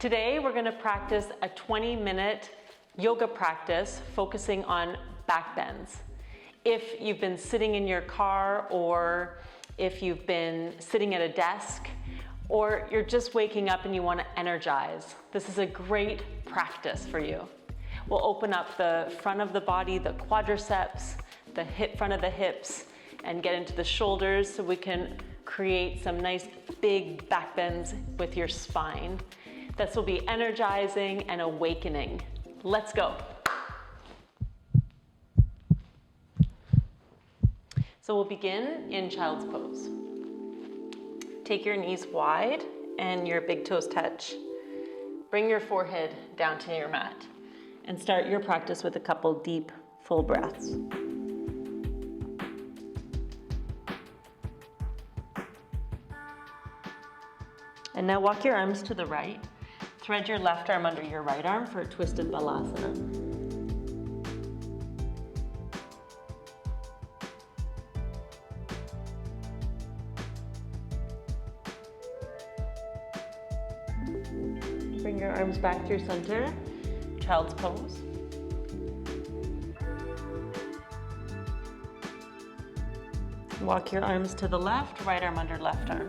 Today we're going to practice a 20-minute yoga practice focusing on back bends. If you've been sitting in your car, or if you've been sitting at a desk, or you're just waking up and you want to energize, this is a great practice for you. We'll open up the front of the body, the quadriceps, the front of the hips, and get into the shoulders so we can create some nice big back bends with your spine. This will be energizing and awakening. Let's go. So we'll begin in child's pose. Take your knees wide and your big toes touch. Bring your forehead down to your mat and start your practice with a couple deep, full breaths. And now walk your arms to the right. Thread your left arm under your right arm for a twisted balasana. Bring your arms back through center, child's pose. Walk your arms to the left, right arm under left arm.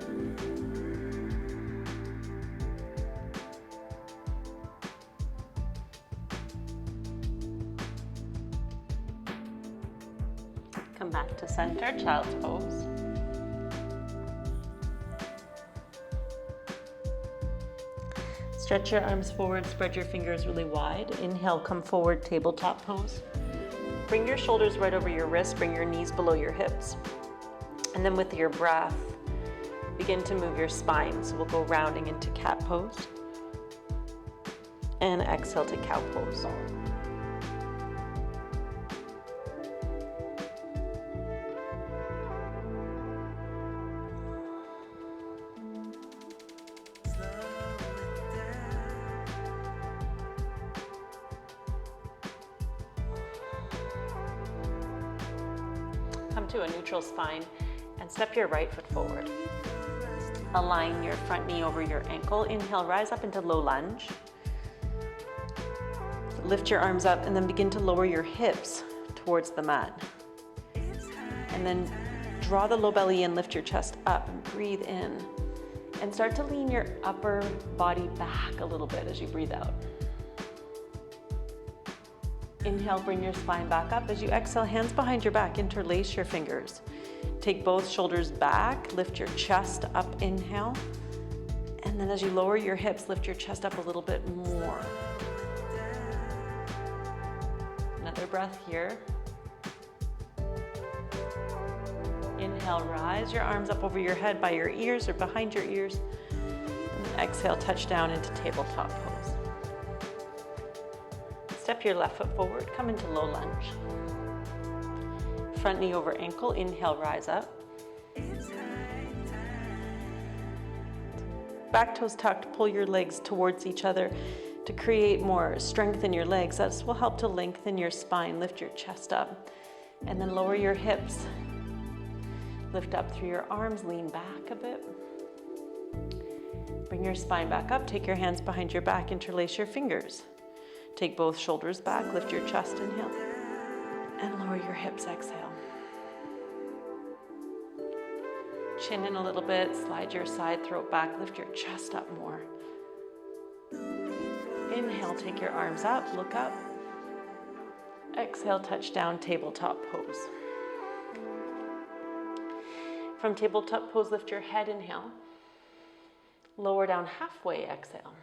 Come back to center, child's pose. Stretch your arms forward, spread your fingers really wide. Inhale, come forward, tabletop pose. Bring your shoulders right over your wrists, bring your knees below your hips. And then with your breath, begin to move your spine. So we'll go rounding into cat pose. And exhale to cow pose. Come to a neutral spine and step your right foot forward. Align your front knee over your ankle. Inhale, rise up into low lunge. Lift your arms up and then begin to lower your hips towards the mat. And then draw the low belly in, lift your chest up and breathe in. And start to lean your upper body back a little bit as you breathe out. Inhale, bring your spine back up. As you exhale, hands behind your back, interlace your fingers. Take both shoulders back, lift your chest up, inhale. And then as you lower your hips, lift your chest up a little bit more. Another breath here. Inhale, rise your arms up over your head by your ears or behind your ears. And then exhale, touch down into tabletop pose. Step your left foot forward, come into low lunge. Front knee over ankle, inhale, rise up. Back toes tucked, pull your legs towards each other to create more strength in your legs. This will help to lengthen your spine, lift your chest up, and then lower your hips. Lift up through your arms, lean back a bit. Bring your spine back up, take your hands behind your back, interlace your fingers. Take both shoulders back, lift your chest, inhale, and lower your hips, exhale. Chin in a little bit, slide your side throat back, lift your chest up more. Inhale, take your arms up, look up. Exhale, touch down, tabletop pose. From tabletop pose, lift your head, inhale. Lower down halfway, exhale.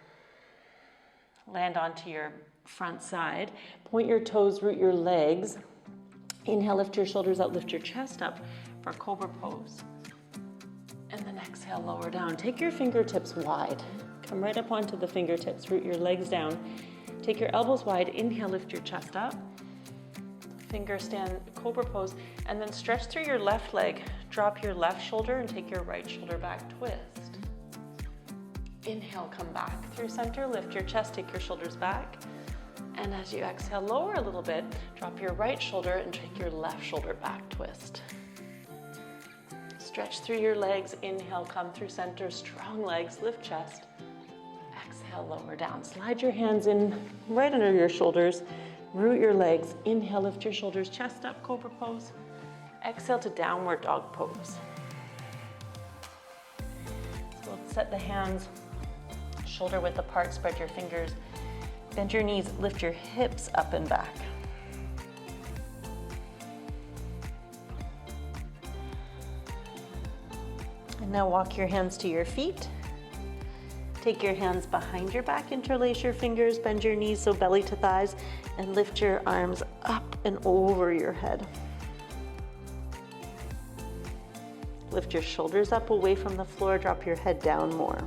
Land onto your front side. Point your toes, root your legs. Inhale, lift your shoulders up, lift your chest up for cobra pose. And then exhale, lower down. Take your fingertips wide. Come right up onto the fingertips, root your legs down. Take your elbows wide. Inhale, lift your chest up. Finger stand, cobra pose. And then stretch through your left leg. Drop your left shoulder and take your right shoulder back, twist. Inhale, come back through center, lift your chest, take your shoulders back. And as you exhale, lower a little bit, drop your right shoulder and take your left shoulder back, twist. Stretch through your legs, inhale, come through center, strong legs, lift chest. Exhale, Exhale, lower down. Slide your hands in right under your shoulders. Root your legs. Inhale, lift your shoulders, chest up, cobra pose. Exhale to downward dog pose. So we'll set the hands shoulder width apart, spread your fingers. Bend your knees, lift your hips up and back. And now walk your hands to your feet. Take your hands behind your back, interlace your fingers, bend your knees so belly to thighs, and lift your arms up and over your head. Lift your shoulders up away from the floor, drop your head down more.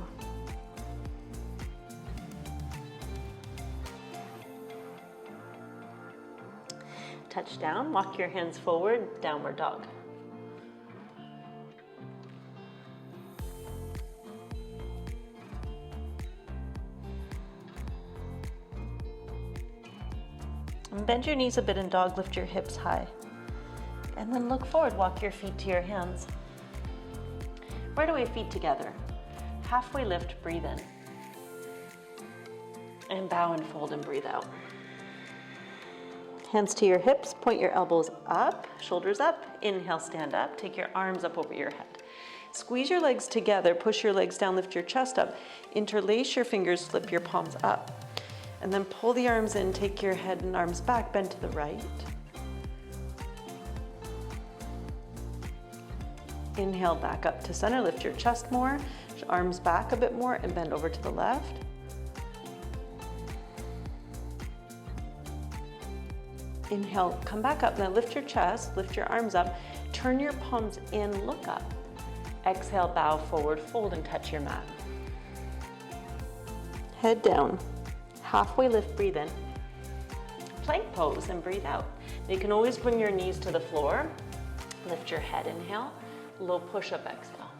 Touch down, walk your hands forward, downward dog. And bend your knees a bit in dog, lift your hips high. And then look forward, walk your feet to your hands. Right away, feet together. Halfway lift, breathe in. And bow and fold and breathe out. Hands to your hips, point your elbows up, shoulders up. Inhale, stand up, take your arms up over your head. Squeeze your legs together, push your legs down, lift your chest up. Interlace your fingers, slip your palms up. And then pull the arms in, take your head and arms back, bend to the right. Inhale, back up to center, lift your chest more, arms back a bit more, and bend over to the left. Inhale, come back up, now lift your chest, lift your arms up, turn your palms in, look up. Exhale, bow forward, fold and touch your mat. Head down. Halfway lift, breathe in. Plank pose and breathe out. You can always bring your knees to the floor. Lift your head, inhale. Low push-up, exhale.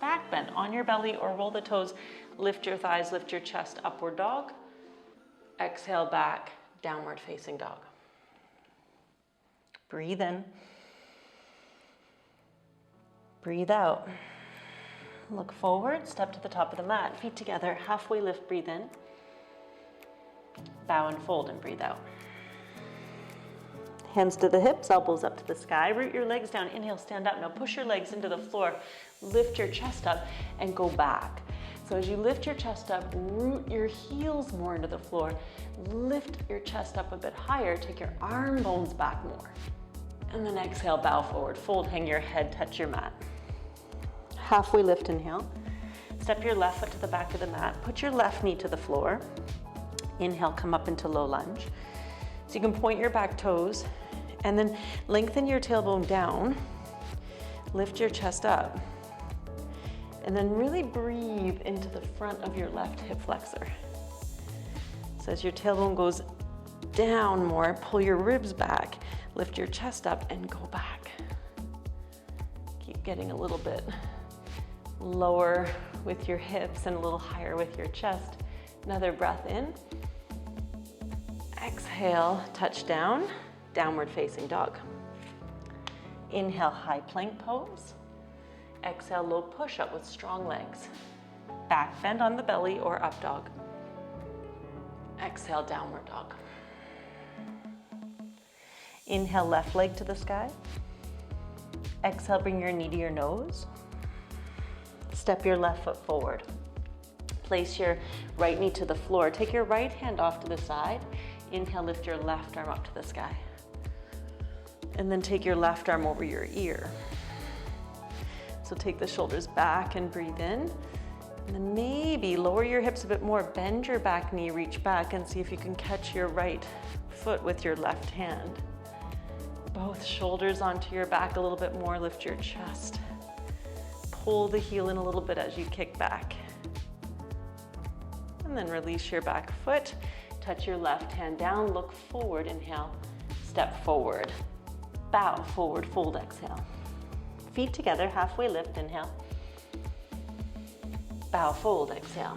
Back bend on your belly or roll the toes. Lift your thighs, lift your chest, upward dog. Exhale, back, downward facing dog. Breathe in. Breathe out. Look forward, step to the top of the mat. Feet together, halfway lift, breathe in. Bow and fold and breathe out. Hands to the hips, elbows up to the sky. Root your legs down. Inhale, stand up. Now push your legs into the floor. Lift your chest up and go back. So as you lift your chest up, root your heels more into the floor. Lift your chest up a bit higher. Take your arm bones back more. And then exhale, bow forward. Fold, hang your head, touch your mat. Halfway lift, inhale. Step your left foot to the back of the mat. Put your left knee to the floor. Inhale, come up into low lunge. So you can point your back toes and then lengthen your tailbone down, lift your chest up, and then really breathe into the front of your left hip flexor. So as your tailbone goes down more, pull your ribs back, lift your chest up and go back. Keep getting a little bit lower with your hips and a little higher with your chest. Another breath in. Exhale, touch down, downward facing dog. Inhale, high plank pose. Exhale, low push-up with strong legs. Back bend on the belly or up dog. Exhale, downward dog. Inhale, left leg to the sky. Exhale, bring your knee to your nose. Step your left foot forward. Place your right knee to the floor. Take your right hand off to the side. Inhale, lift your left arm up to the sky. And then take your left arm over your ear. So take the shoulders back and breathe in. And then maybe lower your hips a bit more, bend your back knee, reach back and see if you can catch your right foot with your left hand. Both shoulders onto your back a little bit more, lift your chest. Pull the heel in a little bit as you kick back. And then release your back foot. Touch your left hand down, look forward, inhale, step forward. Bow, forward, fold, exhale. Feet together, halfway lift, inhale. Bow, fold, exhale.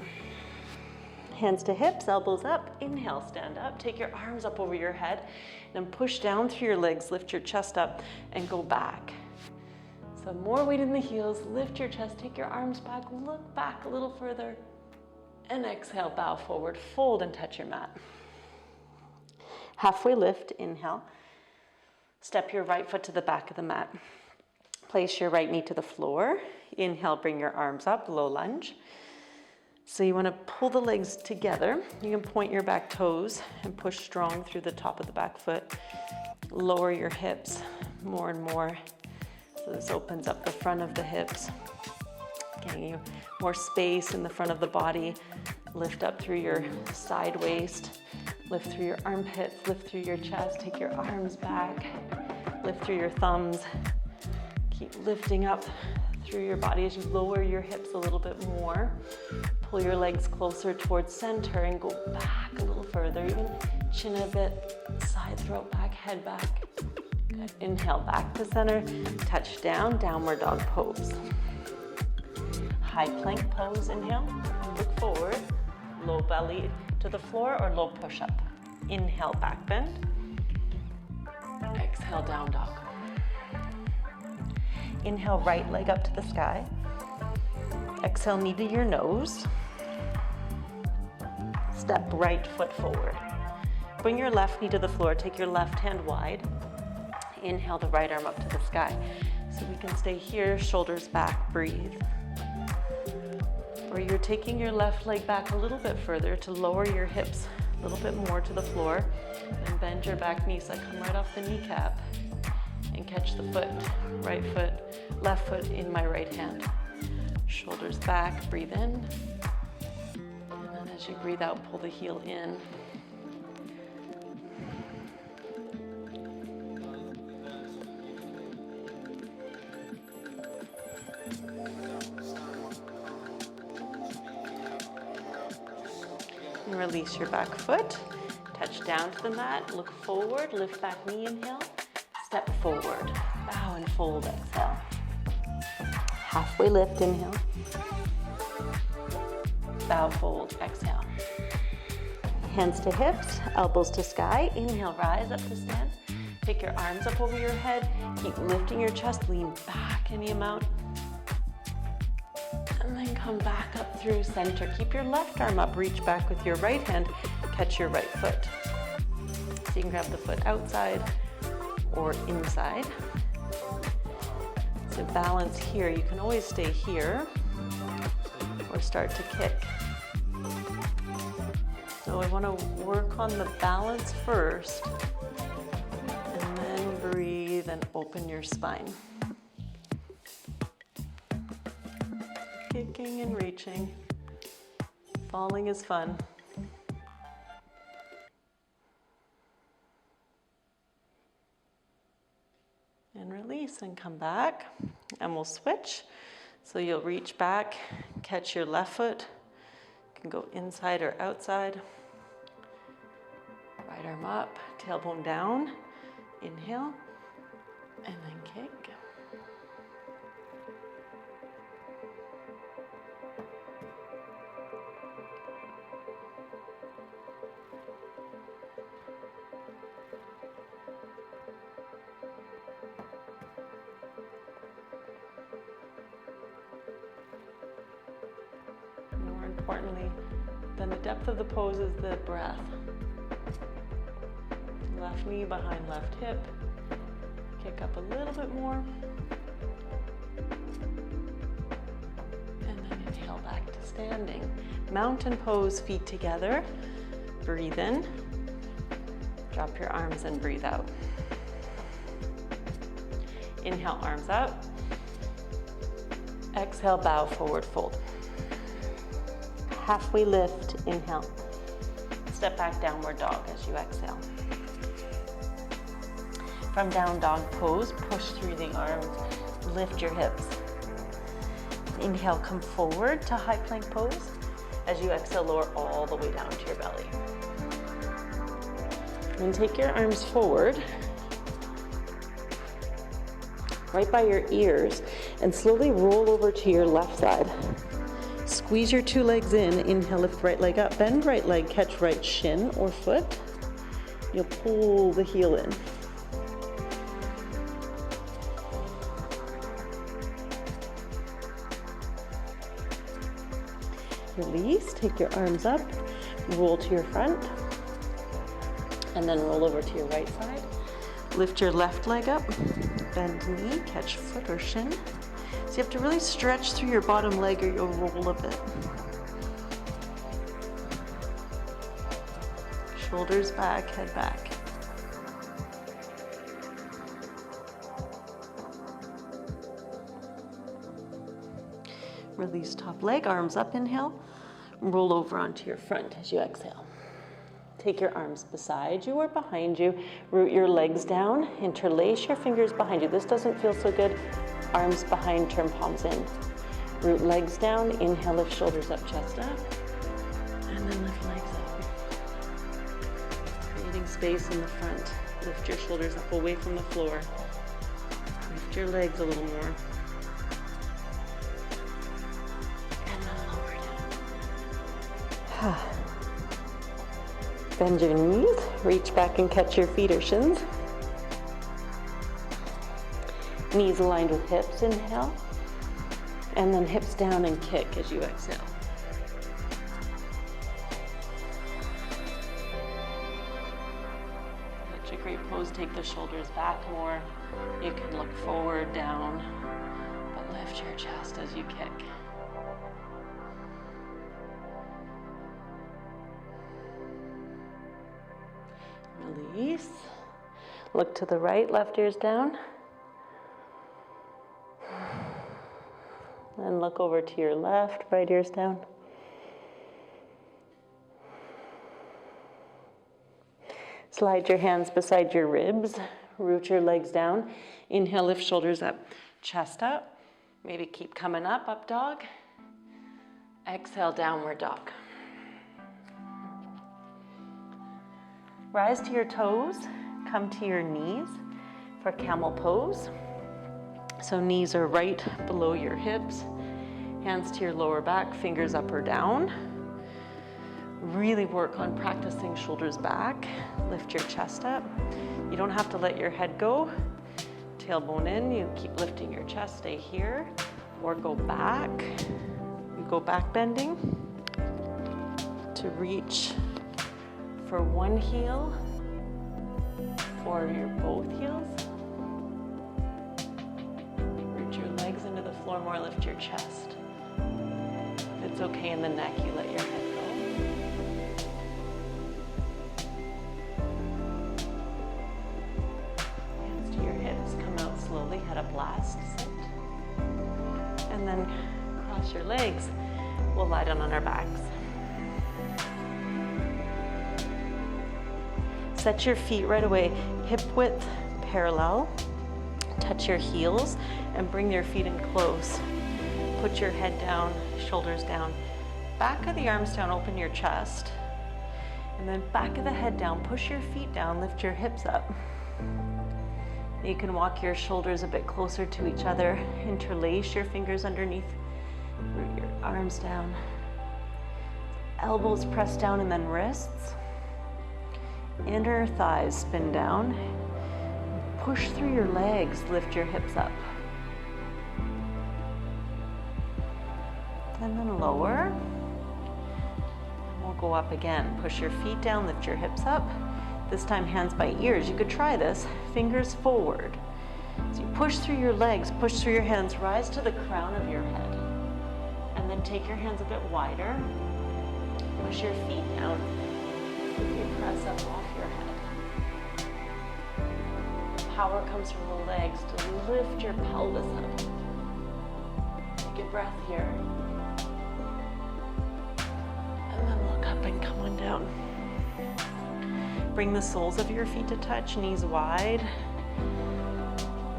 Hands to hips, elbows up, inhale, stand up. Take your arms up over your head, then push down through your legs, lift your chest up, and go back. So more weight in the heels, lift your chest, take your arms back, look back a little further. And exhale, bow forward, fold and touch your mat. Halfway lift, inhale. Step your right foot to the back of the mat. Place your right knee to the floor. Inhale, bring your arms up, low lunge. So you want to pull the legs together. You can point your back toes and push strong through the top of the back foot. Lower your hips more and more. So this opens up the front of the hips, getting you more space in the front of the body. Lift up through your side waist. Lift through your armpits, lift through your chest. Take your arms back. Lift through your thumbs. Keep lifting up through your body as you lower your hips a little bit more. Pull your legs closer towards center and go back a little further. Even chin a bit, side throat back, head back. Good. Inhale, back to center. Touch down, downward dog pose. High plank pose, inhale. Look forward. Low belly to the floor or low push-up. Inhale, back bend. Exhale, down dog. Inhale, right leg up to the sky. Exhale, knee to your nose. Step right foot forward. Bring your left knee to the floor. Take your left hand wide. Inhale the right arm up to the sky. So we can stay here, shoulders back, breathe. Or you're taking your left leg back a little bit further to lower your hips a little bit more to the floor. And bend your back knee so I come right off the kneecap. And catch the foot, right foot, left foot in my right hand. Shoulders back, breathe in. And then as you breathe out, pull the heel in. And release your back foot. Touch down to the mat, look forward, lift back knee, inhale. Step forward, bow and fold, exhale. Halfway lift, inhale. Bow, fold, exhale. Hands to hips, elbows to sky. Inhale, rise up to stand. Take your arms up over your head. Keep lifting your chest, lean back any amount. And then come back up through center. Keep your left arm up, reach back with your right hand. Catch your right foot. So you can grab the foot outside or inside. So balance here. You can always stay here or start to kick. So I want to work on the balance first and then breathe and open your spine. Kicking and reaching. Falling is fun. And release and come back, and we'll switch. So you'll reach back, catch your left foot. You can go inside or outside. Right arm up, tailbone down. Inhale, and then kick. Importantly, then the depth of the pose is the breath. Left knee behind left hip. Kick up a little bit more. And then inhale back to standing. Mountain pose, feet together. Breathe in. Drop your arms and breathe out. Inhale, arms up. Exhale, bow, forward fold. Halfway lift, inhale. Step back, downward dog as you exhale. From down dog pose, push through the arms, lift your hips. Inhale, come forward to high plank pose. As you exhale, lower all the way down to your belly. Then take your arms forward, right by your ears, and slowly roll over to your left side. Squeeze your two legs in. Inhale, lift right leg up. Bend right leg, catch right shin or foot. You'll pull the heel in. Release, take your arms up, roll to your front, and then roll over to your right side. Lift your left leg up, bend knee, catch foot or shin. So you have to really stretch through your bottom leg or you'll roll a bit. Shoulders back, head back. Release top leg, arms up, inhale. Roll over onto your front as you exhale. Take your arms beside you or behind you. Root your legs down, interlace your fingers behind you. This doesn't feel so good. Arms behind, turn palms in. Root legs down, inhale, lift shoulders up, chest up. And then lift legs up. Creating space in the front. Lift your shoulders up away from the floor. Lift your legs a little more. Bend your knees, reach back and catch your feet or shins. Knees aligned with hips, inhale. And then hips down and kick as you exhale. Such a great pose, take the shoulders back more. You can look forward, down, but lift your chest as you kick. Release. Look to the right, left ear's down. And look over to your left, right ear's down. Slide your hands beside your ribs. Root your legs down. Inhale, lift shoulders up, chest up. Maybe keep coming up, up dog. Exhale, downward dog. Rise to your toes, come to your knees for camel pose. So knees are right below your hips, hands to your lower back, fingers up or down. Really work on practicing shoulders back. Lift your chest up. You don't have to let your head go. Tailbone in, you keep lifting your chest, stay here, or go back. You go back bending to reach for one heel or your both heels. Root your legs into the floor more, lift your chest. If it's okay in the neck, you let your head go. Hands to your hips, come out slowly, head up last, sit. And then cross your legs. We'll lie down on our backs. Set your feet right away, hip width parallel. Touch your heels and bring your feet in close. Put your head down, shoulders down. Back of the arms down, open your chest. And then back of the head down, push your feet down, lift your hips up. You can walk your shoulders a bit closer to each other. Interlace your fingers underneath. Root your arms down. Elbows press down and then wrists. Inner thighs spin down. Push through your legs, lift your hips up. And then lower. We'll go up again. Push your feet down, lift your hips up. This time hands by ears. You could try this. Fingers forward. So you push through your legs, push through your hands, rise to the crown of your head. And then take your hands a bit wider. Push your feet down. You press up off your head. Power comes from the legs to lift your pelvis up. Take a breath here. And then look up and come on down. Bring the soles of your feet to touch, knees wide.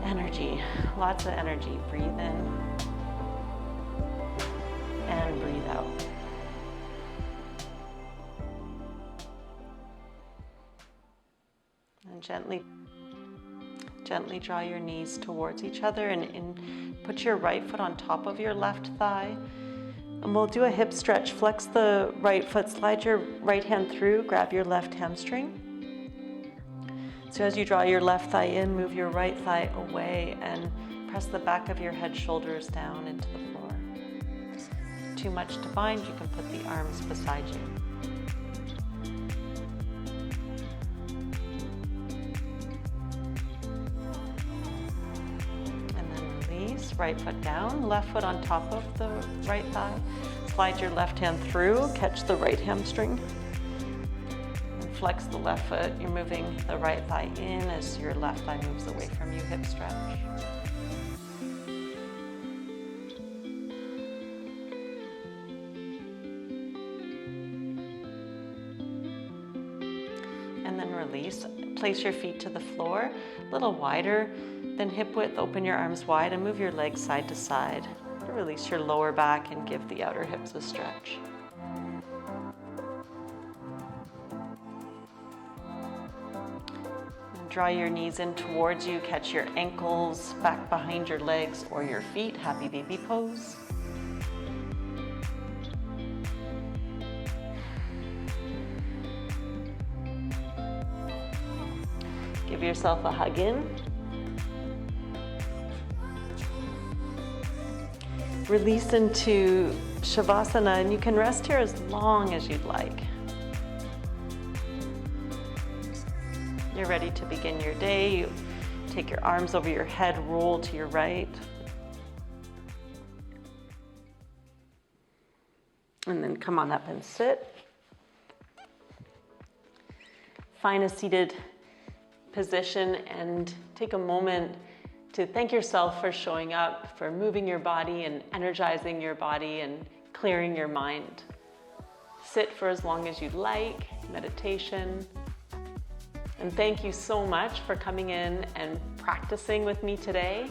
Energy, lots of energy. Breathe in and breathe out. And gently draw your knees towards each other and put your right foot on top of your left thigh. And we'll do a hip stretch. Flex the right foot, slide your right hand through, grab your left hamstring. So as you draw your left thigh in, move your right thigh away and press the back of your head, shoulders down into the floor. too much to bind, you can put the arms beside you. And then release, right foot down, left foot on top of the right thigh. Slide your left hand through, catch the right hamstring. And flex the left foot. You're moving the right thigh in as your left thigh moves away from you, hip stretch. And then release. Place your feet to the floor, a little wider than hip width. Open your arms wide and move your legs side to side. Release your lower back and give the outer hips a stretch. And draw your knees in towards you. Catch your ankles back behind your legs or your feet. Happy baby pose. Give yourself a hug in. Release into Shavasana, and you can rest here as long as you'd like. You're ready to begin your day. You take your arms over your head, roll to your right. And then come on up and sit. Find a seated position and take a moment to thank yourself for showing up, for moving your body and energizing your body and clearing your mind. Sit for as long as you'd like, meditation. And thank you so much for coming in and practicing with me today.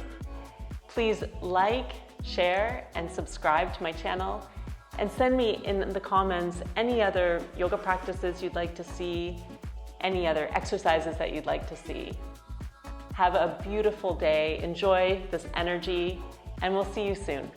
Please like, share, and subscribe to my channel. And send me in the comments any other yoga practices you'd like to see, any other exercises that you'd like to see. Have a beautiful day, enjoy this energy, and we'll see you soon.